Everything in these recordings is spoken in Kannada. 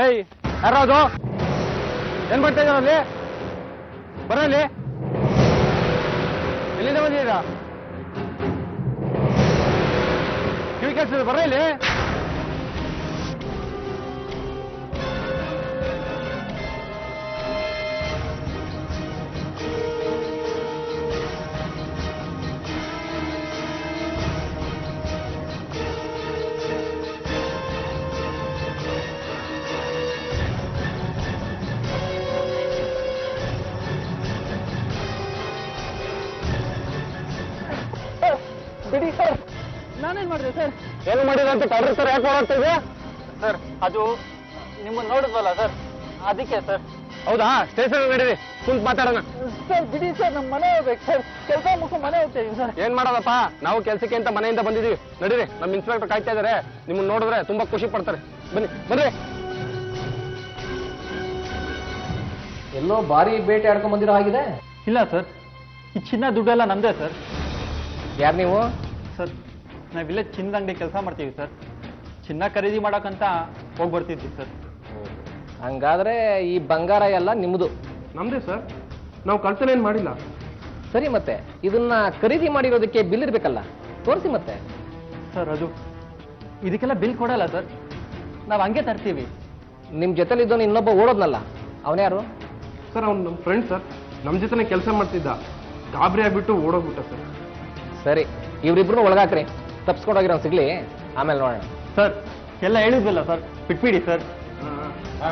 ಏಯ್ ಯಾರದು ಏನ್ ಮಾಡ್ತಾ ಇದ್ದಾರ ಅಲ್ಲಿ ಬರಲ್ಲಿ ಎಲ್ಲಿಂದ ಬಂದಿದ್ದೀರಾ ಕಿವಿ ಕೇಳಿಸಿದ್ರೆ ಬರ ಇಲ್ಲಿ ಬಿಡಿ ಸರ್, ನಾನೇನ್ ಮಾಡಿದೆ ಸರ್? ಏನು ಮಾಡಿಲ್ಲ ಅಂತ ಕಳ್ರ ಸರ್ ಯಾಕೆ ಓಡಾಡ್ತಿದ್ಯಾ? ಸರ್ ಅದು ನಿಮ್ಮನ್ನ ನೋಡಿದ್ವಲ್ಲ ಸರ್, ಅದಕ್ಕೆ ಸರ್. ಹೌದಾ, ಸ್ಟೇಷನ್ ನಡೀರಿ, ಕುಂತ್ ಮಾತಾಡೋಣ. ಸರ್ ಬಿಡಿ ಸರ್, ನಮ್ಮ ಮನೆ ಹೋಗ್ಬೇಕು ಸರ್, ಕೆಲಸ ಮುಗಿಸ್ಕೊಂಡು ಮನೆ ಹೋಗ್ತೀವಿ ಸರ್. ಏನ್ ಮಾಡೋದಪ್ಪ, ನಾವು ಕೆಲ್ಸಕ್ಕೆ ಅಂತ ಮನೆಯಿಂದ ಬಂದಿದೀವಿ. ನಡೀರಿ, ನಮ್ಮ ಇನ್ಸ್ಪೆಕ್ಟರ್ ಕಾಯ್ತಾ ಇದಾರೆ, ನಿಮ್ಮನ್ನ ನೋಡಿದ್ರೆ ತುಂಬಾ ಖುಷಿ ಪಡ್ತಾರೆ. ಬನ್ನಿ ಬನ್ನಿ. ಎಲ್ಲೋ ಭಾರಿ ಬೇಟೆ ಆಡ್ಕೊಂಡ್ ಬಂದಿರೋ ಆಗಿದೆ. ಇಲ್ಲ ಸರ್, ಈ ಚಿನ್ನ ದುಡ್ಡೆಲ್ಲ ನಮ್ದೇ ಸರ್. ಯಾರು ನೀವು? ಸರ್ ನಾವಿಲ್ಲೇ ಚಿನ್ನದ ಅಂಗಡಿ ಕೆಲಸ ಮಾಡ್ತೀವಿ ಸರ್. ಚಿನ್ನ ಖರೀದಿ ಮಾಡಕ್ಕಂತ ಹೋಗಿ ಬರ್ತಿದ್ವಿ ಸರ್. ಹಂಗಾದ್ರೆ ಈ ಬಂಗಾರ ಎಲ್ಲ ನಿಮ್ಮದು? ನಮ್ದೇ ಸರ್, ನಾವು ಕಳ್ತನ ಏನ್ ಮಾಡಿಲ್ಲ. ಸರಿ, ಮತ್ತೆ ಇದನ್ನ ಖರೀದಿ ಮಾಡಿರೋದಕ್ಕೆ ಬಿಲ್ ಇರ್ಬೇಕಲ್ಲ, ತೋರಿಸಿ ಮತ್ತೆ. ಸರ್ ಅದು ಇದಕ್ಕೆಲ್ಲ ಬಿಲ್ ಕೊಡಲ್ಲ ಸರ್, ನಾವು ಹಂಗೆ ತರ್ತೀವಿ. ನಿಮ್ ಜೊತೆಲಿ ಇದ್ದವನು ಇನ್ನೊಬ್ಬ ಓಡೋದ್ನಲ್ಲ, ಅವನ್ಯಾರು? ಸರ್ ಅವ್ನು ನಮ್ಮ ಫ್ರೆಂಡ್ ಸರ್, ನಮ್ಮ ಜೊತೆನೆ ಕೆಲಸ ಮಾಡ್ತಿದ್ದ, ಗಾಬರಿ ಆಗ್ಬಿಟ್ಟು ಓಡೋಗ್ಬಿಟ್ಟ ಸರ್. ಸರಿ, ಇವ್ರಿಬ್ರು ಒಳಗಾಕ್ರಿ, ತಪ್ಸ್ಕೊಂಡೋಗಿರೋ ಸಿಗ್ಲಿ, ಆಮೇಲೆ ನೋಡೋಣ. ಸರ್ ಎಲ್ಲ ಹೇಳಿದ್ವಲ್ಲ ಸರ್, ಬಿಟ್ಬಿಡಿ ಸರ್.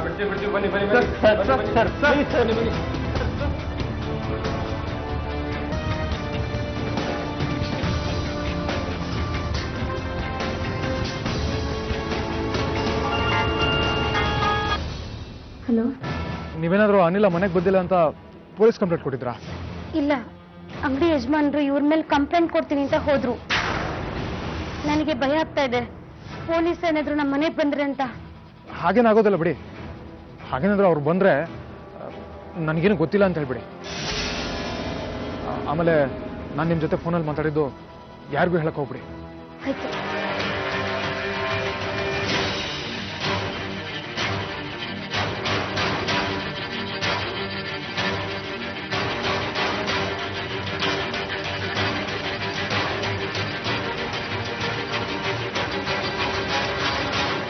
ಬಿಡ್ತೀವಿ ಬನ್ನಿ ಬನ್ನಿ sir sir sir sir sir ನಿಮಗೆ ಹಲೋ. ನೀವೇನಾದ್ರೂ ಅನಿಲ ಮನೆಗೆ ಬಂದಿಲ್ಲ ಅಂತ ಪೊಲೀಸ್ ಕಂಪ್ಲೇಂಟ್ ಕೊಟ್ಟಿದ್ರಾ? ಇಲ್ಲ, ಅಂಗಡಿ ಯಜಮಾನ್ರು ಇವ್ರ ಮೇಲೆ ಕಂಪ್ಲೇಂಟ್ ಕೊಡ್ತೀನಿ ಅಂತ ಹೋದ್ರು. ನನಗೆ ಭಯ ಆಗ್ತಾ ಇದೆ, ಪೊಲೀಸ್ ಏನಾದ್ರು ನಮ್ಮ ಮನೆಗೆ ಬಂದ್ರೆ ಅಂತ. ಹಾಗೇನಾಗೋದಿಲ್ಲ ಬಿಡಿ. ಹಾಗೇನಾದ್ರೂ ಅವ್ರು ಬಂದ್ರೆ ನನಗೇನು ಗೊತ್ತಿಲ್ಲ ಅಂತ ಹೇಳ್ಬಿಡಿ. ಆಮೇಲೆ ನಾನು ನಿಮ್ಮ ಜೊತೆ ಫೋನಲ್ಲಿ ಮಾತಾಡಿದ್ದು ಯಾರಿಗೂ ಹೇಳಕ್ ಹೋಗ್ಬಿಡಿ. ಆಯ್ತು.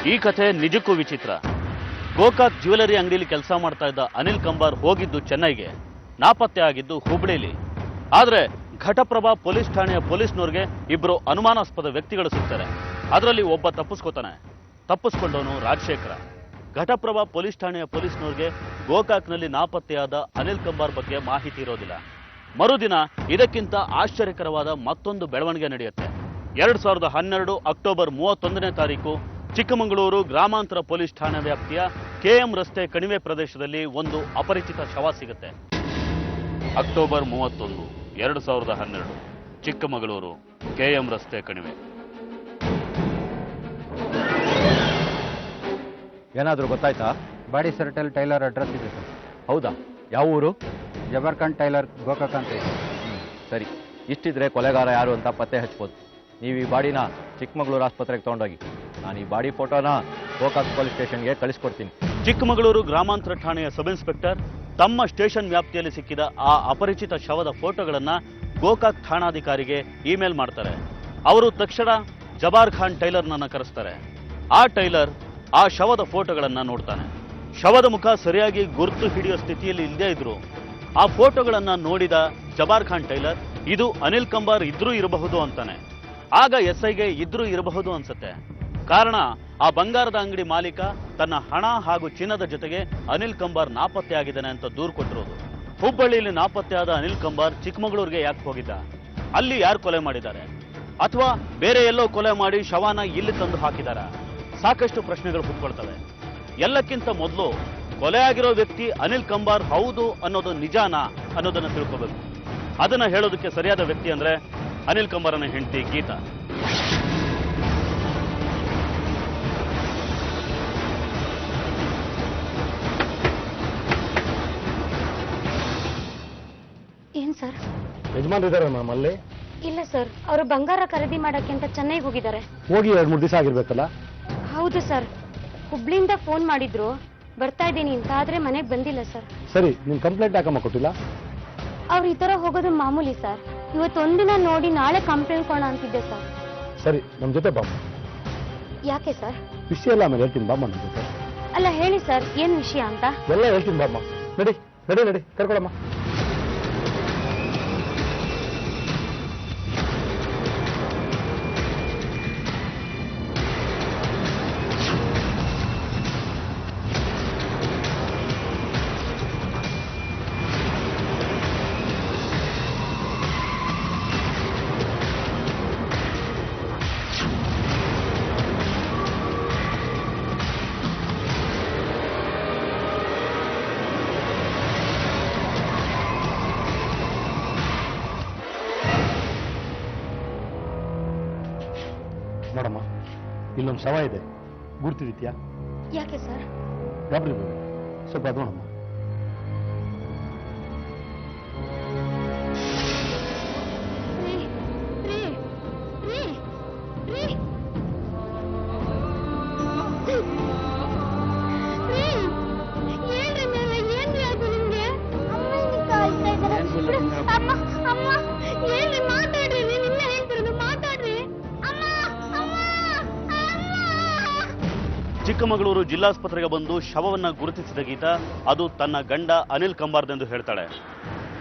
ಈ ಕಥೆ ನಿಜಕ್ಕೂ ವಿಚಿತ್ರ. ಗೋಕಾಕ್ ಜ್ಯುವೆಲರಿ ಅಂಗಡಿಯಲ್ಲಿ ಕೆಲಸ ಮಾಡ್ತಾ ಇದ್ದ ಅನಿಲ್ ಕಂಬಾರ್ ಹೋಗಿದ್ದು ಚೆನ್ನೈಗೆ, ನಾಪತ್ತೆ ಆಗಿದ್ದು ಹುಬ್ಬಳ್ಳಿಲಿ. ಆದ್ರೆ ಘಟಪ್ರಭಾ ಪೊಲೀಸ್ ಠಾಣೆಯ ಪೊಲೀಸ್ನವ್ರಿಗೆ ಇಬ್ಬರು ಅನುಮಾನಾಸ್ಪದ ವ್ಯಕ್ತಿಗಳು ಸಿಗ್ತಾರೆ. ಅದರಲ್ಲಿ ಒಬ್ಬ ತಪ್ಪಿಸ್ಕೋತಾನೆ. ತಪ್ಪಿಸ್ಕೊಂಡವನು ರಾಜಶೇಖರ. ಘಟಪ್ರಭಾ ಪೊಲೀಸ್ ಠಾಣೆಯ ಪೊಲೀಸ್ನವ್ರಿಗೆ ಗೋಕಾಕ್ನಲ್ಲಿ ನಾಪತ್ತೆಯಾದ ಅನಿಲ್ ಕಂಬಾರ್ ಬಗ್ಗೆ ಮಾಹಿತಿ ಇರೋದಿಲ್ಲ. ಮರುದಿನ ಇದಕ್ಕಿಂತ ಆಶ್ಚರ್ಯಕರವಾದ ಮತ್ತೊಂದು ಬೆಳವಣಿಗೆ ನಡೆಯುತ್ತೆ. 2012 ಅಕ್ಟೋಬರ್ 31ನೇ ತಾರೀಕು ಚಿಕ್ಕಮಗಳೂರು ಗ್ರಾಮಾಂತರ ಪೊಲೀಸ್ ಠಾಣಾ ವ್ಯಾಪ್ತಿಯ ಕೆಎಂ ರಸ್ತೆ ಕಣಿವೆ ಪ್ರದೇಶದಲ್ಲಿ ಒಂದು ಅಪರಿಚಿತ ಶವ ಸಿಗುತ್ತೆ. ಅಕ್ಟೋಬರ್ 31, 2012, ಚಿಕ್ಕಮಗಳೂರು ಕೆಎಂ ರಸ್ತೆ ಕಣಿವೆ. ಏನಾದರೂ ಗೊತ್ತಾಯ್ತಾ? ಬಾಡಿ ಸರ್ಟಲ್ ಟೈಲರ್ ಅಡ್ರೆಸ್ ಇದೆ ಸರ್. ಹೌದಾ? ಯಾವ ಊರು? ಜಬರ್ಖಾನ್ ಟೈಲರ್, ಗೋಕಾಕ್ ಅಂತ ಇದೆ. ಸರಿ, ಇಷ್ಟಿದ್ರೆ ಕೊಲೆಗಾರ ಯಾರು ಅಂತ ಪತ್ತೆ ಹಚ್ಬೋದು. ನೀವು ಈ ಬಾಡಿನ ಚಿಕ್ಕಮಗಳೂರು ಆಸ್ಪತ್ರೆಗೆ ತಗೊಂಡೋಗಿ. ನಾನು ಈ ಬಾಡಿ ಫೋಟೋನ ಗೋಕಾಕ್ ಪೊಲೀಸ್ ಸ್ಟೇಷನ್ಗೆ ಕಳಿಸ್ಕೊಡ್ತೀನಿ. ಚಿಕ್ಕಮಗಳೂರು ಗ್ರಾಮಾಂತರ ಠಾಣೆಯ ಸಬ್ ಇನ್ಸ್ಪೆಕ್ಟರ್ ತಮ್ಮ ಸ್ಟೇಷನ್ ವ್ಯಾಪ್ತಿಯಲ್ಲಿ ಸಿಕ್ಕಿದ ಆ ಅಪರಿಚಿತ ಶವದ ಫೋಟೋಗಳನ್ನ ಗೋಕಾಕ್ ಠಾಣಾಧಿಕಾರಿಗೆ ಇಮೇಲ್ ಮಾಡ್ತಾರೆ. ಅವರು ತಕ್ಷಣ ಜಬಾರ್ ಖಾನ್ ಟೈಲರ್ನನ್ನ ಕರೆಸ್ತಾರೆ. ಆ ಟೈಲರ್ ಆ ಶವದ ಫೋಟೋಗಳನ್ನ ನೋಡ್ತಾನೆ. ಶವದ ಮುಖ ಸರಿಯಾಗಿ ಗುರುತು ಹಿಡಿಯೋ ಸ್ಥಿತಿಯಲ್ಲಿ ಇಲ್ಲದೇ ಇದ್ರು ಆ ಫೋಟೋಗಳನ್ನ ನೋಡಿದ ಜಬಾರ್ ಖಾನ್ ಟೈಲರ್ ಇದು ಅನಿಲ್ ಕಂಬಾರ್ ಇದ್ರೂ ಇರಬಹುದು ಅಂತಾನೆ. ಆಗ ಎಸ್ಐಗೆ ಇದ್ರೂ ಇರಬಹುದು ಅನ್ಸುತ್ತೆ. ಕಾರಣ ಆ ಬಂಗಾರದ ಅಂಗಡಿ ಮಾಲೀಕ ತನ್ನ ಹಣ ಹಾಗೂ ಚಿನ್ನದ ಜೊತೆಗೆ ಅನಿಲ್ ಕಂಬಾರ್ ನಾಪತ್ತೆ ಆಗಿದ್ದಾನೆ ಅಂತ ದೂರು ಕೊಟ್ಟಿರೋದು. ಹುಬ್ಬಳ್ಳಿಯಲ್ಲಿ ನಾಪತ್ತೆಯಾದ ಅನಿಲ್ ಕಂಬಾರ್ ಚಿಕ್ಕಮಗಳೂರಿಗೆ ಯಾಕೆ ಹೋಗಿದ್ದ? ಅಲ್ಲಿ ಯಾರು ಕೊಲೆ ಮಾಡಿದ್ದಾರೆ? ಅಥವಾ ಬೇರೆ ಎಲ್ಲೋ ಕೊಲೆ ಮಾಡಿ ಶವನ ಇಲ್ಲಿ ತಂದು ಹಾಕಿದಾರ? ಸಾಕಷ್ಟು ಪ್ರಶ್ನೆಗಳು ಹುಟ್ಕೊಳ್ತವೆ. ಎಲ್ಲಕ್ಕಿಂತ ಮೊದಲು ಕೊಲೆ ಆಗಿರೋ ವ್ಯಕ್ತಿ ಅನಿಲ್ ಕಂಬಾರ್ ಹೌದು ಅನ್ನೋದು ನಿಜಾನಾ ಅನ್ನೋದನ್ನ ತಿಳ್ಕೋಬೇಕು. ಅದನ್ನ ಹೇಳೋದಕ್ಕೆ ಸರಿಯಾದ ವ್ಯಕ್ತಿ ಅಂದ್ರೆ ಅನಿಲ್ ಕಂಬಾರನ ಹೆಂಡತಿ ಗೀತಾ. ಏನ್ ಸರ್? ಯಜಮಾನ್ರಿದ್ದಾರೆ ಮ್ಯಾಮ್ ಅಲ್ಲಿ? ಇಲ್ಲ ಸರ್, ಅವರು ಬಂಗಾರ ಖರೀದಿ ಮಾಡಕ್ಕೆ ಅಂತ ಚೆನ್ನೈಗೆ ಹೋಗಿದ್ದಾರೆ. ಹೋಗಿ 2-3 ದಿವಸ ಆಗಿರ್ಬೇಕಲ್ಲ? ಹೌದು ಸರ್. ಹುಬ್ಳಿಯಿಂದ ಫೋನ್ ಮಾಡಿದ್ರು, ಬರ್ತಾ ಇದ್ದೀನಿ ಅಂತ, ಆದ್ರೆ ಮನೆಗೆ ಬಂದಿಲ್ಲ ಸರ್. ಸರಿ, ನಿನ್ ಕಂಪ್ಲೇಂಟ್ ಯಾಕಮ್ಮ ಕೊಟ್ಟಿಲ್ಲ? ಅವ್ರು ಈ ತರ ಹೋಗೋದು ಮಾಮೂಲಿ ಸರ್. ಇವತ್ತು ಒಂದಿನ ನೋಡಿ ನಾಳೆ ಕಂಪ್ಲೇಂಟ್ ಕೊಡೋಣ ಅಂತಿದ್ದೆ ಸರ್. ಸರಿ, ನಮ್ ಜೊತೆ ಬಾಮ್ಮ. ಯಾಕೆ ಸರ್? ವಿಷಯ ಎಲ್ಲ ಆಮೇಲೆ ಹೇಳ್ತೀನಿ ಬಾಮ್ಮ ನಮ್ ಜೊತೆ. ಅಲ್ಲ ಹೇಳಿ ಸರ್, ಏನ್ ವಿಷಯ ಅಂತ? ಎಲ್ಲ ಹೇಳ್ತೀನಿ ಬಾಮ್ಮ. ನಡಿ ನಡಿ ನಡಿ, ಕರ್ಕೊಳಮ್ಮ. ನೋಡಮ್ಮ, ಇಲ್ಲೊಂದು ಶವ ಇದೆ, ಗುರ್ತಿದ್ಯಾ? ಯಾಕೆ ಸರ್? ಗಾಬರಿ ಸ್ವಲ್ಪ ಅದು ನೋಡಮ್ಮ. ಚಿಕ್ಕಮಗಳೂರು ಜಿಲ್ಲಾಸ್ಪತ್ರೆಗೆ ಬಂದು ಶವವನ್ನ ಗುರುತಿಸಿದ ಗೀತಾ ಅದು ತನ್ನ ಗಂಡ ಅನಿಲ್ ಕಂಬಾರ್ದೆಂದು ಹೇಳ್ತಾಳೆ.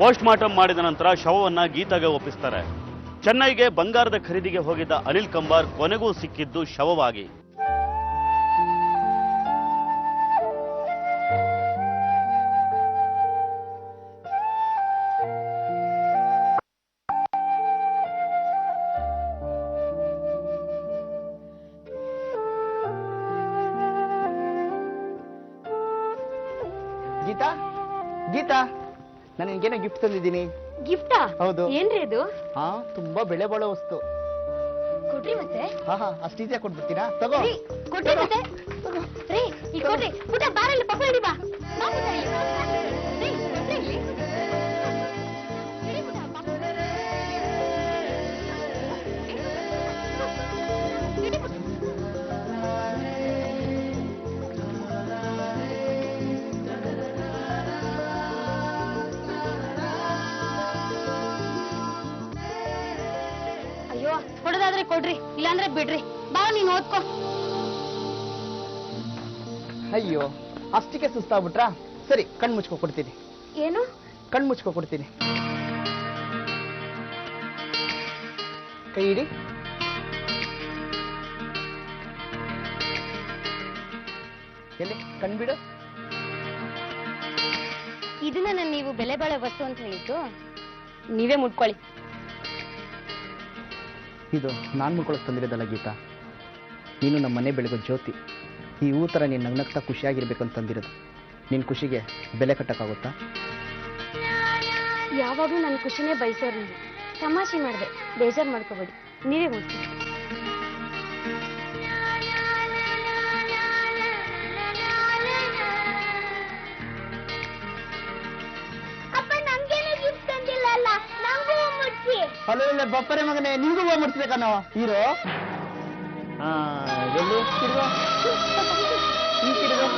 ಪೋಸ್ಟ್ ಮಾರ್ಟಮ್ ಮಾಡಿದ ನಂತರ ಶವವನ್ನ ಗೀತಾಗೆ ಒಪ್ಪಿಸ್ತಾರೆ. ಚೆನ್ನೈಗೆ ಬಂಗಾರದ ಖರೀದಿಗೆ ಹೋಗಿದ್ದ ಅನಿಲ್ ಕಂಬಾರ್ ಕೊನೆಗೂ ಸಿಕ್ಕಿದ್ದು ಶವವಾಗಿ. ಗೀತಾ, ಗೀತಾ, ನಾನು ನಿನ್ಗೇನೋ ಗಿಫ್ಟ್ ತಂದಿದ್ದೀನಿ. ಗಿಫ್ಟಾ? ಹೌದು. ಏನ್ರಿ ಅದು? ಹಾ, ತುಂಬಾ ಬೆಲೆ ಬಾಳೋ ವಸ್ತು. ಕೊಡ್ರಿ ಮತ್ತೆ. ಹಾ, ಅಷ್ಟು ಈಸಿಯಾಗಿ ಕೊಟ್ಬಿಡ್ತೀರಾ? ತಗೋ. ರೀ, ಕೊಡ್ರಿ ಮತ್ತೆ. ರೀ, ಈ ಕೊಡ್ರಿ. ಪುಟ್ಟ ಬಾರಲ್ಲಿ ಪಪ್ಪ ಹಿಡಿ ಬಾ. ಬಾ ಪುಟ್ಟ ಇಲ್ಲಿ. ರೀ, ಕೊಡ್ರಿ ಇಲ್ಲಿ. ಹಿಡಿ ಪುಟ್ಟ, ಬಾ. ಹಿಡಿ ಪುಟ್ಟ. ಅಯ್ಯೋ, ಕೊಡೋದಾದ್ರೆ ಕೊಡ್ರಿ, ಇಲ್ಲಾಂದ್ರೆ ಬಿಡ್ರಿ. ಬಾ, ನೀನ್ ಓದ್ಕೋ. ಅಯ್ಯೋ, ಅಷ್ಟಕ್ಕೆ ಸುಸ್ತಾಗ್ಬಿಟ್ರಾ? ಸರಿ, ಕಣ್ ಮುಚ್ಕೊ ಕೊಡ್ತೀನಿ. ಏನು? ಕಣ್ ಮುಚ್ಕೊ ಕೊಡ್ತೀನಿ. ಕೈ ಇಡಿ. ಎಲ್ಲಿ ಕಣ್ಬಿಡು. ಇದನ್ನ ನಾನು ನೀವು ಬೆಲೆ ಬಾಳೋ ವಸ್ತು ಅಂತ ಹೇಳಿದ್ದು, ನೀವೇ ಮುಟ್ಕೊಳ್ಳಿ. ಇದು ನಾನು ಮುಡ್ಕೊಳಕ್ ತಂದಿರೋದಲ್ಲ ಗೀತಾ, ನೀನು ನಮ್ಮ ಮನೆ ಬೆಳಗೋ ಜ್ಯೋತಿ. ಈ ಹೂ ಥರ ನೀನು ನಗ್ನಗ್ತಾ ಖುಷಿಯಾಗಿರ್ಬೇಕು ಅಂತ ತಂದಿರೋದು. ನಿನ್ನ ಖುಷಿಗೆ ಬೆಲೆ ಕಟ್ಟಕ್ಕಾಗುತ್ತಾ? ಯಾವಾಗಲೂ ನನ್ನ ಖುಷಿನೇ ಬಯಸೋರು ನೀವು. ತಮಾಷೆ ಮಾಡಿದೆ, ಬೇಜಾರು ಮಾಡ್ಕೋಬೇಡಿ. ನೀವೇ ಮುಟ್ಟಿ. ಅಲ್ಲ ಬಪ್ಪರೆ ಮಗನೇ, ನಿಂಗೂ ಹೂವು ಮುಡ್ಸ್ಬೇಕನ್ನೋ ಹೀರೋ. ಎಲ್ಲಿ ತಿರ್ಗೋ, ಈ ತಿರ್ಗೋ.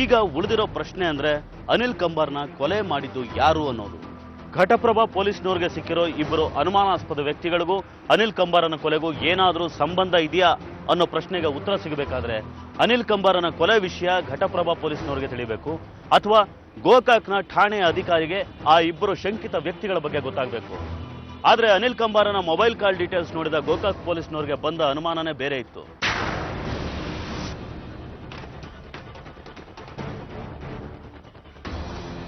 ಈಗ ಉಳಿದಿರೋ ಪ್ರಶ್ನೆ ಅಂದ್ರೆ ಅನಿಲ್ ಕಂಬಾರ್ನ ಕೊಲೆ ಮಾಡಿದ್ದು ಯಾರು ಅನ್ನೋದು. ಘಟಪ್ರಭಾ ಪೊಲೀಸ್ನವ್ರಿಗೆ ಸಿಕ್ಕಿರೋ ಇಬ್ಬರು ಅನುಮಾನಾಸ್ಪದ ವ್ಯಕ್ತಿಗಳಿಗೂ ಅನಿಲ್ ಕಂಬಾರನ ಕೊಲೆಗೂ ಏನಾದರೂ ಸಂಬಂಧ ಇದೆಯಾ ಅನ್ನೋ ಪ್ರಶ್ನೆಗೆ ಉತ್ತರ ಸಿಗಬೇಕಾದ್ರೆ ಅನಿಲ್ ಕಂಬಾರನ ಕೊಲೆ ವಿಷಯ ಘಟಪ್ರಭಾ ಪೊಲೀಸ್ನವ್ರಿಗೆ ತಿಳಿಬೇಕು, ಅಥವಾ ಗೋಕಾಕ್ನ ಠಾಣೆಯ ಅಧಿಕಾರಿಗೆ ಆ ಇಬ್ಬರು ಶಂಕಿತ ವ್ಯಕ್ತಿಗಳ ಬಗ್ಗೆ ಗೊತ್ತಾಗಬೇಕು. ಆದ್ರೆ ಅನಿಲ್ ಕಂಬಾರನ ಮೊಬೈಲ್ ಕಾಲ್ ಡೀಟೇಲ್ಸ್ ನೋಡಿದ ಗೋಕಾಕ್ ಪೊಲೀಸ್ನವ್ರಿಗೆ ಬಂದ ಅನುಮಾನನೇ ಬೇರೆ ಇತ್ತು.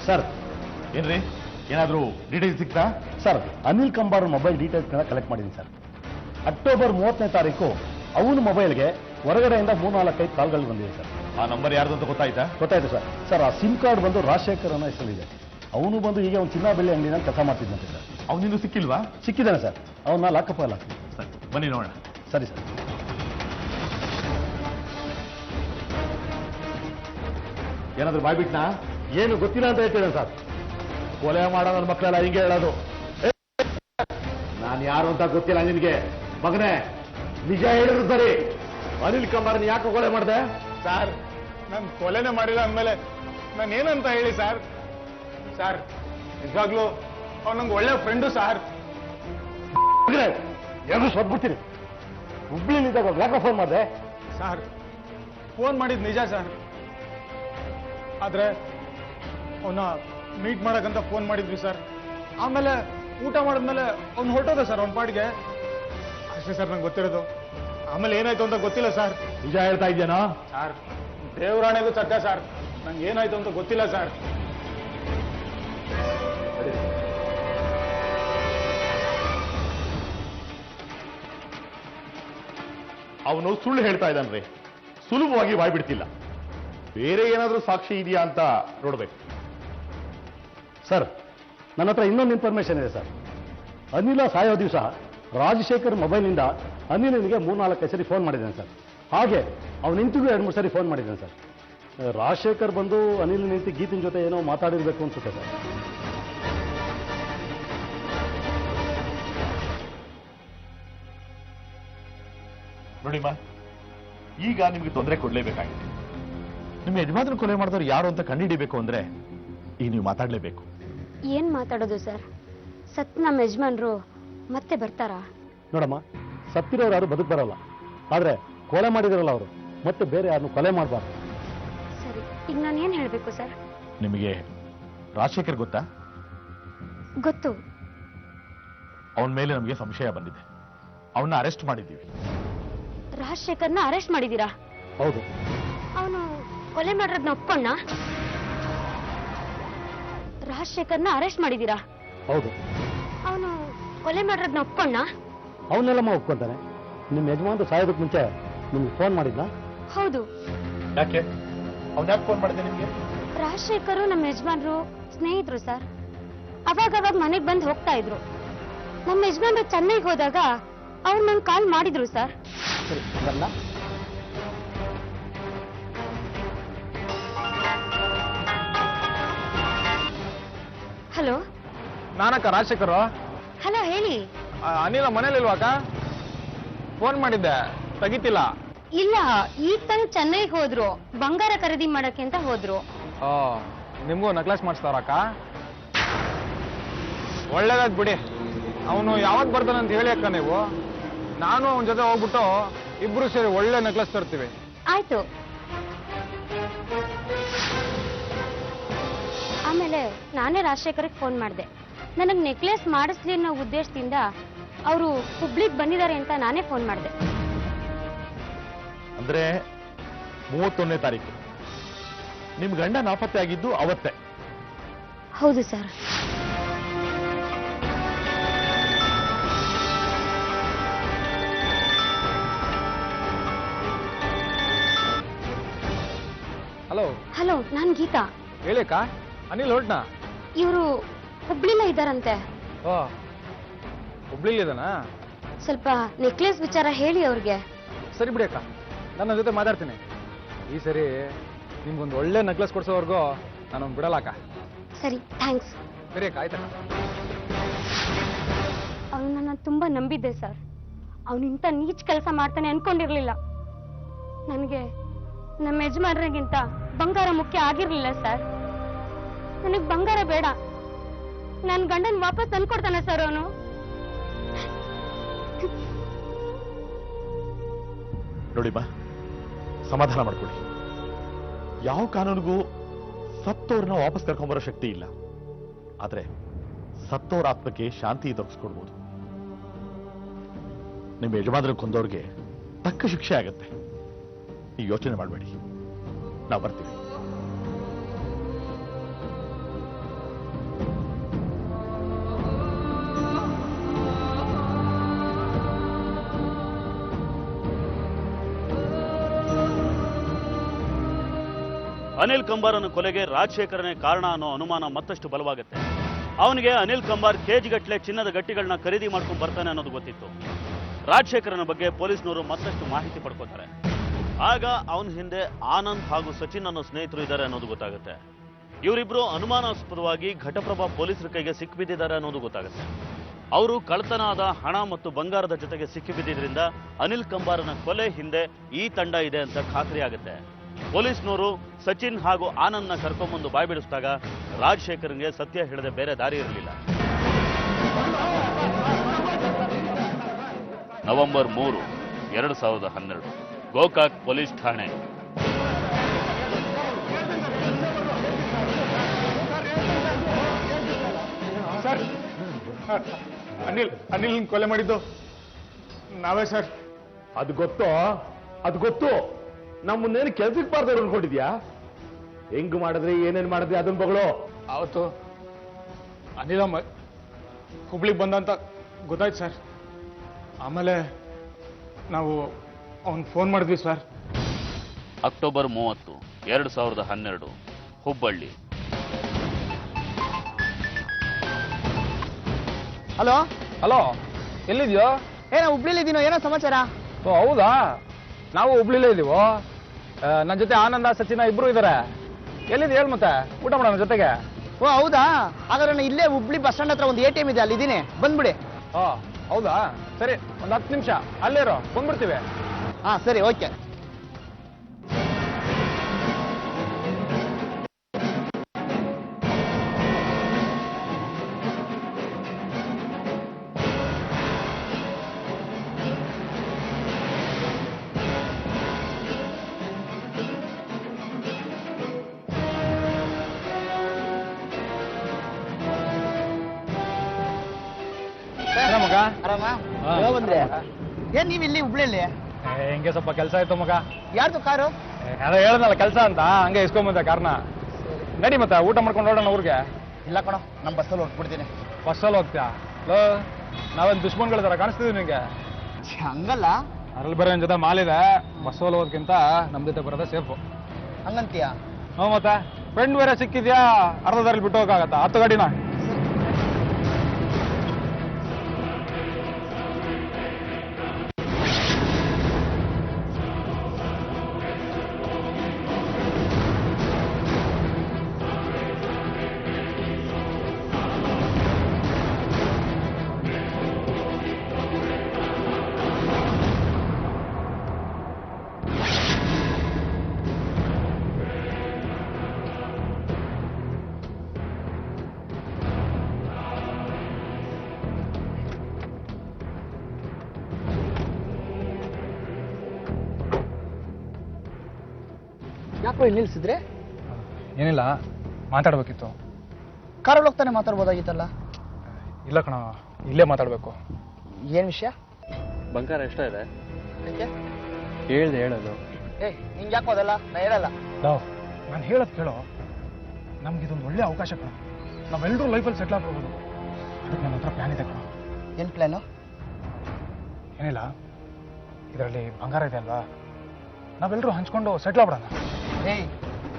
ಸರ್, ಏನ್ರಿ ಏನಾದರೂ ಡೀಟೇಲ್ಸ್ ಸಿಗ್ತಾ? ಸರ್, ಅನಿಲ್ ಕಂಬಾರ್ ಮೊಬೈಲ್ ಡೀಟೇಲ್ಸ್ನ ಕಲೆಕ್ಟ್ ಮಾಡಿದ್ದೀನಿ ಸರ್. ಅಕ್ಟೋಬರ್ 30ನೇ ತಾರೀಕು ಅವನ ಮೊಬೈಲ್ಗೆ ಹೊರಗಡೆಯಿಂದ 3-4 ಕಾಲ್ಗಳು ಬಂದಿದೆ ಸರ್. ಆ ನಂಬರ್ ಯಾರ್ದು ಅಂತ ಗೊತ್ತಾಯ್ತಾ? ಗೊತ್ತಾಯ್ತು ಸರ್. ಸರ್, ಆ ಸಿಮ್ ಕಾರ್ಡ್ ಬಂದು ರಾಜಶೇಖರ್ ಅನ್ನೋ ಹೆಸರಿದೆ. ಅವನು ಬಂದು ಹೀಗೆ ಒಂದು ಚಿನ್ನ ಬೆಳ್ಳಿ ಅಂಗಡಿನಲ್ಲಿ ಕೆಲಸ ಮಾಡ್ತಿದ್ದಂತೆ ಸರ್. ಅವನಿನ್ನೂ ಸಿಕ್ಕಿಲ್ವಾ? ಸಿಕ್ಕಿದ್ದಾನೆ ಸರ್. ಅವನ್ನ ಲಾಕಪ್ ಅಲ್ಲಿ ಹಾಕ್ತೀವಿ. ಬನ್ನಿ ನೋಡೋಣ. ಸರಿ ಸರ್. ಏನಾದ್ರು ಬಾಯ್ಬಿಟ್ನಾ? ಏನು ಗೊತ್ತಿಲ್ಲ ಅಂತ ಹೇಳ್ತೀರ ಸರ್. ಕೊಲೆ ಮಾಡೋ ನನ್ನ ಮಕ್ಕಳೆಲ್ಲ ಹಿಂಗೆ ಹೇಳೋದು. ನಾನು ಯಾರು ಅಂತ ಗೊತ್ತಿಲ್ಲ ನಿನಗೆ ಮಗನೇ. ನಿಜ ಹೇಳಿದ್ರು ಸರಿ. ಅನಿಲ್ ಕುಮಾರ್ನ ಯಾಕೆ ಕೊಲೆ ಮಾಡಿದೆ? ಸರ್ ನಾನು ಕೊಲೆನೇ ಮಾಡಿಲ್ಲ ಅಂದಮೇಲೆ ನಾನು ಏನಂತ ಹೇಳಿ ಸರ್? ಸರ್ ನಿಜವಾಗ್ಲೂ ಅವ್ನು ನಂಗೆ ಒಳ್ಳೆ ಫ್ರೆಂಡು ಸರ್. ಏನು ಸೊದ್ಬಿಡ್ತೀನಿ. ಹುಬ್ಳಿಲಿದ್ದಾಗ ಯಾಕೆ ಫೋನ್ ಮಾಡಿದೆ? ಸರ್ ಫೋನ್ ಮಾಡಿದ್ ನಿಜ ಸರ್, ಆದ್ರೆ ಅವನ್ನ ಮೀಟ್ ಮಾಡಕ್ಕಂತ ಫೋನ್ ಮಾಡಿದ್ವಿ ಸರ್. ಆಮೇಲೆ ಊಟ ಮಾಡಿದ್ಮೇಲೆ ಅವ್ನು ಹೊರಟೋದ ಸರ್ ಅವ್ನ ಪಾಡಿಗೆ. ಅಷ್ಟೇ ಸರ್ ನಂಗೆ ಗೊತ್ತಿರೋದು. ಆಮೇಲೆ ಏನಾಯ್ತು ಅಂತ ಗೊತ್ತಿಲ್ಲ ಸರ್. ನಿಜ ಹೇಳ್ತಾ ಇದ್ದೇನೋ? ಸರ್ ದೇವರಾಣೆಗೂ ಸತ್ಯ ಸರ್, ನಂಗೆ ಏನಾಯ್ತು ಅಂತ ಗೊತ್ತಿಲ್ಲ ಸರ್. ಅವನು ಸುಳ್ಳು ಹೇಳ್ತಾ ಇದ್ದಾನ್ರಿ. ಸುಲಭವಾಗಿ ಬಾಯ್ಬಿಡ್ತಿಲ್ಲ. ಬೇರೆ ಏನಾದ್ರೂ ಸಾಕ್ಷಿ ಇದೆಯಾ ಅಂತ ನೋಡ್ಬೇಕು. ಸರ್ ನನ್ನ ಹತ್ರ ಇನ್ನೊಂದು ಇನ್ಫಾರ್ಮೇಶನ್ ಇದೆ ಸರ್. ಅನಿಲ ಸಾಯೋ ದಿವಸ ರಾಜಶೇಖರ್ ಮೊಬೈಲ್ನಿಂದ ಅನಿಲನಿಗೆ 3-4 ಸರಿ ಫೋನ್ ಮಾಡಿದ್ದಾನೆ ಸರ್. ಹಾಗೆ ಅವನ ನಿಂತಿಗೂ 2-3 ಸರಿ ಫೋನ್ ಮಾಡಿದ್ದಾನೆ ಸರ್. ರಾಜಶೇಖರ್ ಬಂದು ಅನಿಲ್ ನಿಂತು ಗೀತಿನ ಜೊತೆ ಏನೋ ಮಾತಾಡಿರ್ಬೇಕು ಅನ್ಸುತ್ತೆ ಸರ್. ನೋಡಿಮ್ಮ, ಈಗ ನಿಮ್ಗೆ ತೊಂದರೆ ಕೊಡ್ಲೇಬೇಕಾಗಿದೆ. ನಿಮ್ಮ ಯಜಮಾನ್ರನ್ನ ಕೊಲೆ ಮಾಡಿದವ್ರು ಯಾರು ಅಂತ ಕಂಡುಹಿಡಿಬೇಕು ಅಂದ್ರೆ ಈಗ ನೀವು ಮಾತಾಡ್ಲೇಬೇಕು. ಏನ್ ಮಾತಾಡೋದು ಸರ್? ಸತ್ ನಮ್ಮ ಯಜಮಾನ್ರು ಮತ್ತೆ ಬರ್ತಾರಾ? ನೋಡಮ್ಮ, ಸತ್ತಿರೋರು ಯಾರು ಬದುಕು ಬರಲ್ಲ. ಆದ್ರೆ ಕೊಲೆ ಮಾಡಿದಿರಲ್ಲ ಅವರು ಮತ್ತೆ ಬೇರೆ ಯಾರನ್ನು ಕೊಲೆ ಮಾಡಬಾರ್ದು. ಸರಿ, ಈಗ ನಾನು ಏನ್ ಹೇಳ್ಬೇಕು ಸರ್? ನಿಮಗೆ ರಾಜಶೇಖರ್ ಗೊತ್ತಾ? ಗೊತ್ತು. ಅವನ ಮೇಲೆ ನಮಗೆ ಸಂಶಯ ಬಂದಿದೆ. ಅವನ್ನ ಅರೆಸ್ಟ್ ಮಾಡಿದ್ದೀವಿ. ರಾಜಶೇಖರ್ನ ಅರೆಸ್ಟ್ ಮಾಡಿದೀರಾ? ಹೌದು. ಅವನು ಕೊಲೆ ಮಾಡಿರೋದ್ನ ಒಪ್ಕೊಂಡ? ರಾಜಶೇಖರ್ನ ಅರೆಸ್ಟ್ ಮಾಡಿದೀರಾ? ಹೌದು. ಅವನು ಕೊಲೆ ಮಾಡಿರೋದ್ನ ಒಪ್ಕೊಂಡ? ಅವನ್ನೆಲ್ಲಮ್ಮ ಒಪ್ಕೊಂತಾನೆ. ನಿಮ್ಮ ಯಜಮಾನ್ರು ಸಾಯೋದಕ್ಕೆ ಮುಂಚೆ ನಿಮ್ಗೆ ಫೋನ್ ಮಾಡಿದ್ನಾ? ಹೌದು. ಯಾಕೆ? ಅವ್ನ ಯಾಕೆ ಫೋನ್ ಮಾಡಿದೆ ನಿಮ್ಗೆ? ರಾಜಶೇಖರು ನಮ್ಮ ಯಜಮಾನ್ರು ಸ್ನೇಹಿತರು ಸರ್. ಅವಾಗ ಮನೆಗೆ ಬಂದು ಹೋಗ್ತಾ ಇದ್ರು. ನಮ್ಮ ಯಜಮಾನ್ರು ಚೆನ್ನೈಗೆ ಹೋದಾಗ ಅವ್ರು ನಂಗೆ ಕಾಲ್ ಮಾಡಿದ್ರು ಸರ್. ಸರಿ, ಬರಲ್ಲ. ಹಲೋ. ನಾನಕ್ಕ ರಾಜಶೇಖರ್. ಹಲೋ, ಹೇಳಿ. ಅನಿಲ ಮನೇಲಿಲ್ವಾಕ? ಫೋನ್ ಮಾಡಿದ್ದೆ, ತೆಗಿತಿಲ್ಲ. ಇಲ್ಲ, ಈಗ ತಾನು ಚೆನ್ನೈಗೆ ಹೋದ್ರು. ಬಂಗಾರ ಖರೀದಿ ಮಾಡಕ್ಕೆ ಅಂತ ಹೋದ್ರು. ನಿಮ್ಗೂ ನಕ್ಲೆಸ್ ಮಾಡಿಸ್ತಾರಕ್ಕ? ಒಳ್ಳೇದಾದ್ ಬಿಡಿ. ಅವನು ಯಾವಾಗ ಬರ್ತಾನಂತ ಹೇಳಿ ಅಕ್ಕ ನೀವು. ನಾನು ಅವನ ಜೊತೆ ಹೋಗ್ಬಿಟ್ಟು ಇಬ್ರು ಸೇರಿ ಒಳ್ಳೆ ನೆಕ್ಲೆಸ್ ತರ್ತೀವಿ. ಆಯ್ತು. ಆಮೇಲೆ ನಾನೇ ರಾಜಶೇಖರ್ಗೆ ಫೋನ್ ಮಾಡಿದೆ. ನನಗೆ ನೆಕ್ಲೆಸ್ ಮಾಡಿಸ್ಲಿ ಅನ್ನೋ ಉದ್ದೇಶದಿಂದ ಅವರು ಹುಬ್ಳಿಗೆ ಬಂದಿದ್ದಾರೆ ಅಂತ ನಾನೇ ಫೋನ್ ಮಾಡಿದೆ. ಅಂದ್ರೆ 31ನೇ ತಾರೀಕು ನಿಮ್ ಗಂಡ ನಾಪತ್ತೆ ಆಗಿದ್ದು ಅವತ್ತೇ? ಹೌದು ಸರ್. ಹಲೋ. ಹಲೋ, ನಾನ್ ಗೀತಾ. ಹೇಳಿಕ್ಕ, ಅನಿಲ್ ಹೊರಟ್ನಾ? ಇವರು ಹುಬ್ಳಿಲೇ ಇದ್ದಾರಂತೆ. ಓ, ಹುಬ್ಳಿಲಿದಾನಾ? ಸ್ವಲ್ಪ ನೆಕ್ಲೆಸ್ ವಿಚಾರ ಹೇಳಿ ಅವ್ರಿಗೆ. ಸರಿ ಬಿಡಿ ಅಕ್ಕ, ನನ್ನ ಜೊತೆ ಮಾತಾಡ್ತೀನಿ. ಈ ಸರಿ ನಿಮ್ಗೊಂದು ಒಳ್ಳೆ ನೆಕ್ಲೆಸ್ ಕೊಡ್ಸೋವರೆಗೂ ನಾನು ಬಿಡಲ್ಲಕ್ಕ. ಸರಿ, ಥ್ಯಾಂಕ್ಸ್. ಸರಿ ಅಕ್ಕ, ಆಯ್ತಕ್ಕ. ಅವನು ನನ್ನ ತುಂಬಾ ನಂಬಿದ್ದೆ ಸರ್. ಅವನಿಂತ ನೀಚ್ ಕೆಲಸ ಮಾಡ್ತಾನೆ ಅನ್ಕೊಂಡಿರ್ಲಿಲ್ಲ. ನನಗೆ ನಮ್ಮ ಯಜಮಾನ್ರಿಗಿಂತ ಬಂಗಾರ ಮುಖ್ಯ ಆಗಿರ್ಲಿಲ್ಲ ಸರ್. ನನಗ್ ಬಂಗಾರ ಬೇಡ, ನನ್ ಗಂಡನ್ ವಾಪಸ್ ತಂದ್ಕೊಡ್ತಾನೆ ಸರ್ ಅವನು. ನೋಡಿಮ್ಮ, ಸಮಾಧಾನ ಮಾಡ್ಕೊಳ್ಳಿ. ಯಾವ ಕಾನೂನಿಗೂ ಸತ್ತೋರ್ನ ವಾಪಸ್ ಕರ್ಕೊಂಬರೋ ಶಕ್ತಿ ಇಲ್ಲ. ಆದ್ರೆ ಸತ್ತೋರ ಆತ್ಮಕ್ಕೆ ಶಾಂತಿ ದೊರಕಿಸ್ಕೊಡ್ಬೋದು. ನಿಮ್ಮ ಯಜಮಾನ್ರ ಕೊಂದವ್ರಿಗೆ ತಕ್ಕ ಶಿಕ್ಷೆ ಆಗತ್ತೆ. ನೀವು ಯೋಚನೆ ಮಾಡಬೇಡಿ, ನಾವು ಬರ್ತೀವಿ. ಅನಿಲ್ ಕಂಬಾರನ ಕೊಲೆಗೆ ರಾಜಶೇಖರನೇ ಕಾರಣ ಅನ್ನೋ ಅನುಮಾನ ಮತ್ತಷ್ಟು ಬಲವಾಗುತ್ತೆ. ಅವನಿಗೆ ಅನಿಲ್ ಕಂಬಾರ್ ಕೇಜಿಗಟ್ಟಲೆ ಚಿನ್ನದ ಗಟ್ಟಿಗಳನ್ನ ಖರೀದಿ ಮಾಡ್ಕೊಂಡು ಬರ್ತಾನೆ ಅನ್ನೋದು ಗೊತ್ತಿತ್ತು. ರಾಜಶೇಖರನ ಬಗ್ಗೆ ಪೊಲೀಸ್ನವರು ಮತ್ತಷ್ಟು ಮಾಹಿತಿ ಪಡ್ಕೋತಾರೆ. ಆಗ ಅವನ ಹಿಂದೆ ಆನಂದ್ ಹಾಗೂ ಸಚಿನ್ ಅನ್ನೋ ಸ್ನೇಹಿತರು ಇದ್ದಾರೆ ಅನ್ನೋದು ಗೊತ್ತಾಗುತ್ತೆ. ಇವರಿಬ್ರು ಅನುಮಾನಾಸ್ಪದವಾಗಿ ಘಟಪ್ರಭಾ ಪೊಲೀಸರ ಕೈಗೆ ಸಿಕ್ಕಿಬಿದ್ದಿದ್ದಾರೆ ಅನ್ನೋದು ಗೊತ್ತಾಗುತ್ತೆ. ಅವರು ಕಳ್ಳತನ ಆದ ಹಣ ಮತ್ತು ಬಂಗಾರದ ಜೊತೆಗೆ ಸಿಕ್ಕಿಬಿದ್ದಿದ್ರಿಂದ ಅನಿಲ್ ಕಂಬಾರನ ಕೊಲೆ ಹಿಂದೆ ಈ ತಂಡ ಇದೆ ಅಂತ ಖಾತ್ರಿ ಆಗುತ್ತೆ. ಪೊಲೀಸ್ನವರು ಸಚಿನ್ ಹಾಗೂ ಆನಂದ್ನ ಕರ್ಕೊಂಬಂದು ಬಾಯ್ಬಿಡಿಸಿದಾಗ ರಾಜಶೇಖರ್ಗೆ ಸತ್ಯ ಹೇಳದೆ ಬೇರೆ ದಾರಿ ಇರಲಿಲ್ಲ. ನವೆಂಬರ್ 3, 2012 ಗೋಕಾಕ್ ಪೊಲೀಸ್ ಠಾಣೆ. ಸರ್, ಅನಿಲ್ ಕೊಲೆ ಮಾಡಿದ್ದು ನಾವೇ ಸರ್. ಅದು ಗೊತ್ತು. ನಮ್ಮನ್ನೇನು ಕೆಲ್ಸಕ್ಕೆ ಬಾರ್ದವ್ರು ಅನ್ಕೊಂಡಿದ್ಯಾ? ಹೆಂಗ್ ಮಾಡಿದ್ರಿ, ಏನೇನ್ ಮಾಡಿದ್ರಿ ಅದನ್ನ ಬಗಳು. ಅವತ್ತು ಅನಿಲ ಹುಬ್ಳಿಗೆ ಬಂದಂತ ಗೊತ್ತಾಯ್ತು ಸರ್. ಆಮೇಲೆ ನಾವು ಅವನ್ ಫೋನ್ ಮಾಡಿದ್ವಿ sir. October 30, 2012 Hubballi. Hello hello, ಎಲ್ಲಿದ್ಯೋ? ಏನೋ ಹುಬ್ಳಿಲಿದ್ದೀನೋ, ಏನೋ ಸಮಾಚಾರ? ಓ ಹೌದಾ, ನಾವು ಹುಬ್ಳಿಲೇ ಇದೀವೋ. ನನ್ನ ಜೊತೆ ಆನಂದ ಸಚಿನ ಇಬ್ರು ಇದ್ದಾರೆ. ಎಲ್ಲಿದೆ ಹೇಳು, ಮತ್ತೆ ಊಟ ಮಾಡೋಣ ಜೊತೆಗೆ. ಓ ಹೌದಾ, ಹಾಗಾದ್ರೆ ನಾನು ಇಲ್ಲೇ ಹುಬ್ಳಿ ಬಸ್ ಸ್ಟ್ಯಾಂಡ್ ಹತ್ರ ಒಂದು ATM ಇದೆ, ಅಲ್ಲಿದ್ದೀನಿ, ಬಂದ್ಬಿಡಿ. ಹೌದಾ, ಸರಿ, ಒಂದು 10 ನಿಮಿಷ ಅಲ್ಲೇರೋ, ಬಂದ್ಬಿಡ್ತೀವಿ. ಹಾ ಸರಿ, ಓಕೆ. ಮಗ ಆರಾಮ ಬಂದ್ರೆ ಏನ್ ನೀವ್ ಇಲ್ಲಿ ಹುಬ್ಳಿಯಲ್ಲಿ? ಹಿಂಗೆ ಸ್ವಲ್ಪ ಕೆಲಸ ಆಯ್ತು ಮಗ. ಯಾರ್ದು ಕಾರು? ಅದೇ ಹೇಳ್ದಲ್ಲ ಕೆಲಸ ಅಂತ, ಹಂಗೆ ಇಸ್ಕೊಂಬಂದೆ ಕಾರ್ನ. ನಡಿ ಮತ್ತೆ ಊಟ ಮಾಡ್ಕೊಂಡು ಹೊರಡೋಣ ಊರಿಗೆ. ಇಲ್ಲ ಕಣೋ, ನಮ್ಮ ಬಸ್ಸಲ್ಲಿ ಹೊರಟ್ಬಿಡ್ತೀನಿ. ಬಸ್ಸಲ್ಲಿ ಹೋಗ್ತೀಯಾ? ನಾವೇನು ದುಶ್ಮನ್ಗಳ ಥರ ಕಾಣಿಸ್ತೀವಿ ನಿಂಗೆ? ಹಂಗಲ್ಲ. ಅದ್ರಲ್ಲಿ ಬೇರೆ ನನ್ನ ಜೊತೆ ಮಾಲಿದೆ. ಬಸ್ಸಲ್ಲಿ ಹೋಗೋದಕ್ಕಿಂತ ನಮ್ಮ ಜೊತೆ ಬರೋದೇ ಸೇಫು. ಹಂಗಂತೀಯ? ಹ್ಞೂ ಮತ್ತೆ ಫ್ರೆಂಡ್ ಬೇರೆ ಸಿಕ್ಕಿದ್ಯಾ, ಅರ್ಧದಲ್ಲಿ ಬಿಟ್ಟು ಹೋಗಕ್ಕಾಗತ್ತಾ? 10 ಗಾಡಿನ. ಯಾಕೋ ಇಲ್ಲಿ ನಿಲ್ಸಿದ್ರೆ? ಏನಿಲ್ಲ, ಮಾತಾಡ್ಬೇಕಿತ್ತು. ಕಾರಲ್ಲಿ ಹೋಗ್ತಾನೆ ಮಾತಾಡ್ಬೋದಾಗಿತ್ತಲ್ಲ. ಇಲ್ಲ ಕಣ, ಇಲ್ಲೇ ಮಾತಾಡ್ಬೇಕು. ಏನ್ ವಿಷಯ? ಬಂಗಾರ ಎಷ್ಟ ಇದೆ? ಯಾಕೆ? ಹೇಳ್ದೆ ಹೇಳೋದು. ನಿಂಗೆ ಯಾಕೋ ಅದಲ್ಲ, ನಾ ಹೇಳಲ್ಲ. ನಾನು ಹೇಳೋದು ಕೇಳೋ, ನಮ್ಗೆ ಇದೊಂದು ಒಳ್ಳೆ ಅವಕಾಶ ಕಣ. ನಾವೆಲ್ಲರೂ ಲೈಫಲ್ಲಿ ಸೆಟ್ಲ್ ಆಗ್ಬೋದು. ಅದಕ್ಕೆ ನನ್ನ ಹತ್ರ ಪ್ಲಾನ್ ಇದೆ ಕಣ. ಏನ್ ಪ್ಲಾನು? ಏನಿಲ್ಲ, ಇದರಲ್ಲಿ ಬಂಗಾರ ಇದೆ ಅಲ್ವಾ, ನಾವೆಲ್ಲರೂ ಹಂಚ್ಕೊಂಡು ಸೆಟ್ಲ್ ಆಗ್ಬಿಡೋಣ.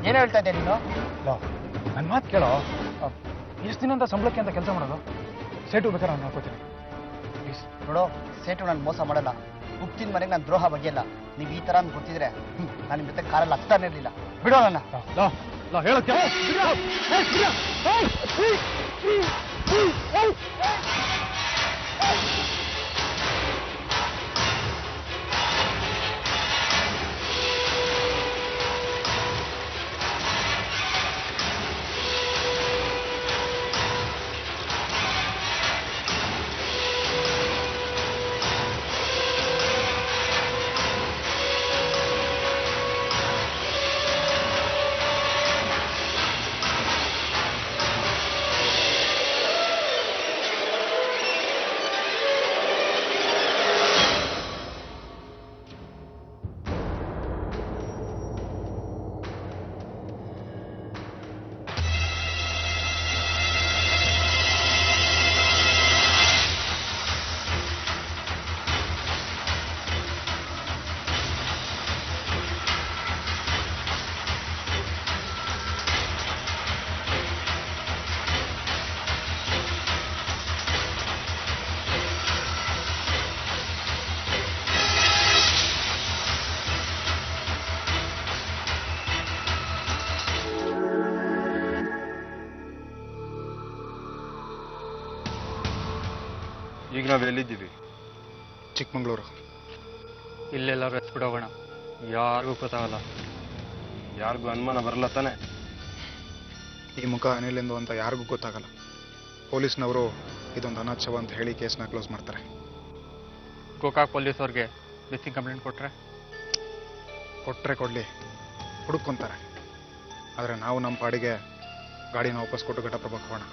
ಏನು ಹೇಳ್ತಾ ಇದ್ದೆ ನೀನು? ನನ್ನ ಮಾತು ಕೇಳೋ. ಎಷ್ಟು ದಿನ ಅಂತ ಸಂಬಳಕ್ಕೆ ಅಂತ ಕೆಲಸ ಮಾಡೋದು? ಸೇಟು ಬೇಕಾದ್ರೆ ನಾನು ನೋಡ್ಕೋತೀನಿ ಪ್ಲೀಸ್. ನೋಡೋ, ಸೇಟು ನಾನು ಮೋಸ ಮಾಡಲ್ಲ. ಹುಟ್ಟಿನ ಮನೆಗೆ ನಾನು ದ್ರೋಹ ಬಗೆಯಲ್ಲ. ನೀವು ಈ ಥರ ಅಂತ ಗೊತ್ತಿದ್ರೆ ನಾನು ನಿಮ್ಮ ಜೊತೆ ಕಾರಲ್ಲಿ ಹತ್ತಾನೇ ಇರಲಿಲ್ಲ. ಬಿಡೋ ನನ್ನ. ಹೇಳೋಕ್ಕೆ ಈಗ ನಾವು ಎಲ್ಲಿದ್ದೀವಿ? ಚಿಕ್ಕಮಂಗ್ಳೂರು. ಇಲ್ಲೆಲ್ಲರೂ ಎತ್ಬಿಡೋಗೋಣ, ಯಾರಿಗೂ ಗೊತ್ತಾಗಲ್ಲ. ಯಾರಿಗೂ ಅನುಮಾನ ಬರಲ್ಲ ತಾನೆ? ಈ ಮುಖ ಅನಿಲೆಂದು ಅಂತ ಯಾರಿಗೂ ಗೊತ್ತಾಗಲ್ಲ. ಪೊಲೀಸ್ನವರು ಇದೊಂದು ಅನಾಥಶವ ಅಂತ ಹೇಳಿ ಕೇಸ್ನ ಕ್ಲೋಸ್ ಮಾಡ್ತಾರೆ. ಗೋಕಾಕ್ ಪೊಲೀಸ್ ಅವ್ರಿಗೆ ಮಿಸ್ಸಿಂಗ್ ಕಂಪ್ಲೇಂಟ್ ಕೊಟ್ಟರೆ ಕೊಡಲಿ, ಹುಡುಕೊಂತಾರೆ. ಆದರೆ ನಾವು ನಮ್ಮ ಪಾಡಿಗೆ ಗಾಡಿನ ವಾಪಸ್ ಕೊಟ್ಟು ಘಟಪ್ರಭಕ್ಕೆ ಹೋಗೋಣ.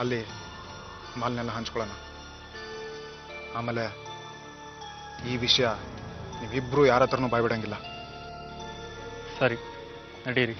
ಅಲ್ಲಿ ಮಾಲ್ನೆಲ್ಲ ಹಂಚ್ಕೊಳ್ಳೋಣ. ಆಮೇಲೆ ಈ ವಿಷಯ ನೀವಿಬ್ಬರು ಯಾರ ಹತ್ರನೂ ಬಾಯ್ಬಿಡಂಗಿಲ್ಲ. ಸರಿ, ನಡೀರಿ.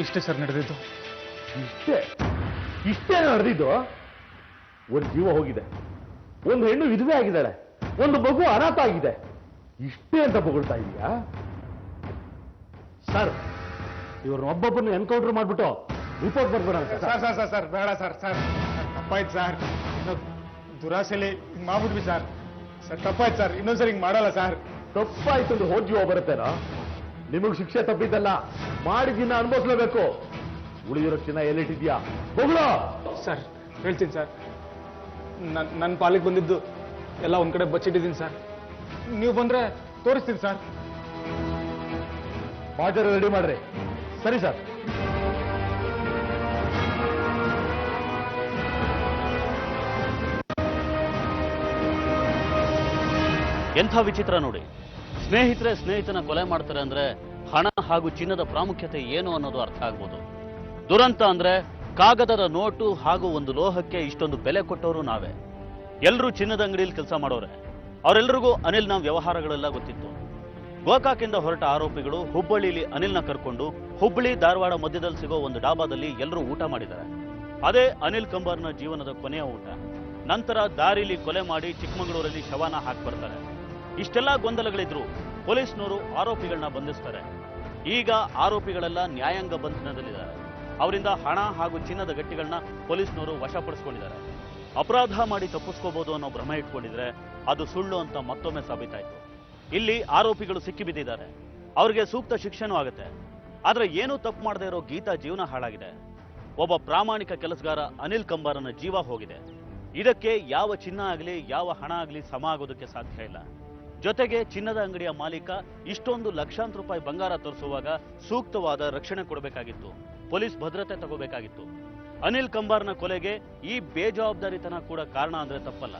ಇಷ್ಟೇ ಸರ್ ನಡೆದಿದ್ದು. ಇಷ್ಟೇ ನಡೆದಿದ್ದು? ಒಂದು ಜೀವ ಹೋಗಿದೆ, ಒಂದು ಹೆಣ್ಣು ವಿಧವೆ ಆಗಿದ್ದಾಳೆ, ಒಂದು ಮಗು ಅನಾಥ ಆಗಿದೆ. ಇಷ್ಟೇ ಅಂತ ಹೊಗಳ್ತಾ ಇದೀಯಾ? ಸರ್, ಇವ್ರನ್ನ ಒಬ್ಬೊಬ್ಬರನ್ನ ಎನ್ಕೌಂಟರ್ ಮಾಡ್ಬಿಟ್ಟು ರಿಪೋರ್ಟ್ ಬರ್ಬೇಡ. ಸರ್ ಬೇಡ ಸರ್. ತಪ್ಪಾಯ್ತು ಸರ್. ದುರಾಸೆಲಿ ಹಿಂಗೆ ಮಾಡ್ಬಿಟ್ವಿ ಸರ್. ತಪ್ಪಾಯ್ತು ಸರ್. ಇನ್ನೊಂದ್ಸರಿ ಹಿಂಗೆ ಮಾಡಲ್ಲ ಸರ್. ತಪ್ಪಾಯ್ತು ಅಂದ್ರೆ ಹೋದ್ ಜೀವ ಬರುತ್ತೇನೋ? ನಿಮಗೆ ಶಿಕ್ಷೆ ತಪ್ಪಿದ್ದಲ್ಲ, ಮಾಡಿದಿನ ಅನುಭವಿಸ್ಲೇಬೇಕು. ಉಳಿದಿರೋ ಚಿನ್ನ ಎಲ್ಲಿಟ್ಟಿದ್ಯಾ? ಹೋಗ್ಲೋ. ಸರ್ ಹೇಳ್ತೀನಿ ಸರ್. ನನ್ನ ಪಾಲಿಗೆ ಬಂದಿದ್ದು ಎಲ್ಲ ಒಂದ್ ಕಡೆ ಬಚ್ಚಿಟ್ಟಿದ್ದೀನಿ ಸರ್. ನೀವು ಬಂದ್ರೆ ತೋರಿಸ್ತೀನಿ ಸರ್. ಬಾಜರ್ ರೆಡಿ ಮಾಡ್ರಿ. ಸರಿ ಸರ್. ಎಂಥ ವಿಚಿತ್ರ ನೋಡಿ. ಸ್ನೇಹಿತರೆ ಸ್ನೇಹಿತನ ಕೊಲೆ ಮಾಡ್ತಾರೆ ಅಂದ್ರೆ ಹಣ ಹಾಗೂ ಚಿನ್ನದ ಪ್ರಾಮುಖ್ಯತೆ ಏನು ಅನ್ನೋದು ಅರ್ಥ ಆಗ್ಬೋದು. ದುರಂತ ಅಂದ್ರೆ ಕಾಗದದ ನೋಟು ಹಾಗೂ ಒಂದು ಲೋಹಕ್ಕೆ ಇಷ್ಟೊಂದು ಬೆಲೆ ಕೊಟ್ಟವರು ನಾವೇ. ಎಲ್ಲರೂ ಚಿನ್ನದ ಅಂಗಡಿಯಲ್ಲಿ ಕೆಲಸ ಮಾಡೋರೆ. ಅವರೆಲ್ಲರಿಗೂ ಅನಿಲ್ನ ವ್ಯವಹಾರಗಳೆಲ್ಲ ಗೊತ್ತಿತ್ತು. ಗೋಕಾಕಿಂದ ಹೊರಟ ಆರೋಪಿಗಳು ಹುಬ್ಬಳ್ಳಿಲಿ ಅನಿಲ್ನ ಕರ್ಕೊಂಡು ಹುಬ್ಬಳ್ಳಿ ಧಾರವಾಡ ಮಧ್ಯದಲ್ಲಿ ಸಿಗೋ ಒಂದು ಡಾಬಾದಲ್ಲಿ ಎಲ್ಲರೂ ಊಟ ಮಾಡಿದ್ದಾರೆ. ಅದೇ ಅನಿಲ್ ಕಂಬಾರ್ನ ಜೀವನದ ಕೊನೆಯ ಊಟ. ನಂತರ ದಾರಿಲಿ ಕೊಲೆ ಮಾಡಿ ಚಿಕ್ಕಮಗಳೂರಲ್ಲಿ ಶವನ ಹಾಕಿ ಬರ್ತಾರೆ. ಇಷ್ಟೆಲ್ಲ ಗೊಂದಲಗಳಿದ್ರು ಪೊಲೀಸ್ನವರು ಆರೋಪಿಗಳನ್ನ ಬಂಧಿಸ್ತಾರೆ. ಈಗ ಆರೋಪಿಗಳೆಲ್ಲ ನ್ಯಾಯಾಂಗ ಬಂಧನದಲ್ಲಿದ್ದಾರೆ. ಅವರಿಂದ ಹಣ ಹಾಗೂ ಚಿನ್ನದ ಗಟ್ಟಿಗಳನ್ನ ಪೊಲೀಸ್ನವರು ವಶಪಡಿಸಿಕೊಂಡಿದ್ದಾರೆ. ಅಪರಾಧ ಮಾಡಿ ತಪ್ಪಿಸ್ಕೋಬಹುದು ಅನ್ನೋ ಭ್ರಮೆ ಇಟ್ಕೊಂಡಿದ್ರೆ ಅದು ಸುಳ್ಳು ಅಂತ ಮತ್ತೊಮ್ಮೆ ಸಾಬೀತಾಯ್ತು. ಇಲ್ಲಿ ಆರೋಪಿಗಳು ಸಿಕ್ಕಿಬಿದ್ದಿದ್ದಾರೆ. ಅವ್ರಿಗೆ ಸೂಕ್ತ ಶಿಕ್ಷೆನೂ ಆಗುತ್ತೆ. ಆದ್ರೆ ಏನೂ ತಪ್ಪು ಮಾಡದೇ ಇರೋ ಗೀತಾ ಜೀವನ ಹಾಳಾಗಿದೆ. ಒಬ್ಬ ಪ್ರಾಮಾಣಿಕ ಕೆಲಸಗಾರ ಅನಿಲ್ ಕಂಬಾರನ ಜೀವ ಹೋಗಿದೆ. ಇದಕ್ಕೆ ಯಾವ ಚಿನ್ನ ಆಗಲಿ ಯಾವ ಹಣ ಆಗಲಿ ಸಮ ಆಗೋದಕ್ಕೆ ಸಾಧ್ಯ ಇಲ್ಲ. ಜೊತೆಗೆ ಚಿನ್ನದ ಅಂಗಡಿಯ ಮಾಲೀಕ ಇಷ್ಟೊಂದು ಲಕ್ಷಾಂತರ ರೂಪಾಯಿ ಬಂಗಾರ ತೋರಿಸುವಾಗ ಸೂಕ್ತವಾದ ರಕ್ಷಣೆ ಕೊಡಬೇಕಾಗಿತ್ತು. ಪೊಲೀಸ್ ಭದ್ರತೆ ತಗೋಬೇಕಾಗಿತ್ತು. ಅನಿಲ್ ಕಂಬಾರ್ನ ಕೊಲೆಗೆ ಈ ಬೇಜವಾಬ್ದಾರಿತನ ಕೂಡ ಕಾರಣ ಅಂದ್ರೆ ತಪ್ಪಲ್ಲ.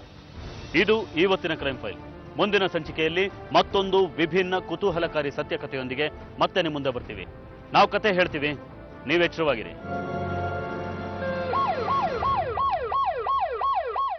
ಇದು ಇವತ್ತಿನ ಕ್ರೈಮ್ ಫೈಲ್. ಮುಂದಿನ ಸಂಚಿಕೆಯಲ್ಲಿ ಮತ್ತೊಂದು ವಿಭಿನ್ನ ಕುತೂಹಲಕಾರಿ ಸತ್ಯಕಥೆಯೊಂದಿಗೆ ಮತ್ತೆ ನಿಮ್ಮ ಮುಂದೆ ಬರ್ತೀವಿ. ನಾವು ಕತೆ ಹೇಳ್ತೀವಿ, ನೀವು ಎಚ್ಚರವಾಗಿರಿ.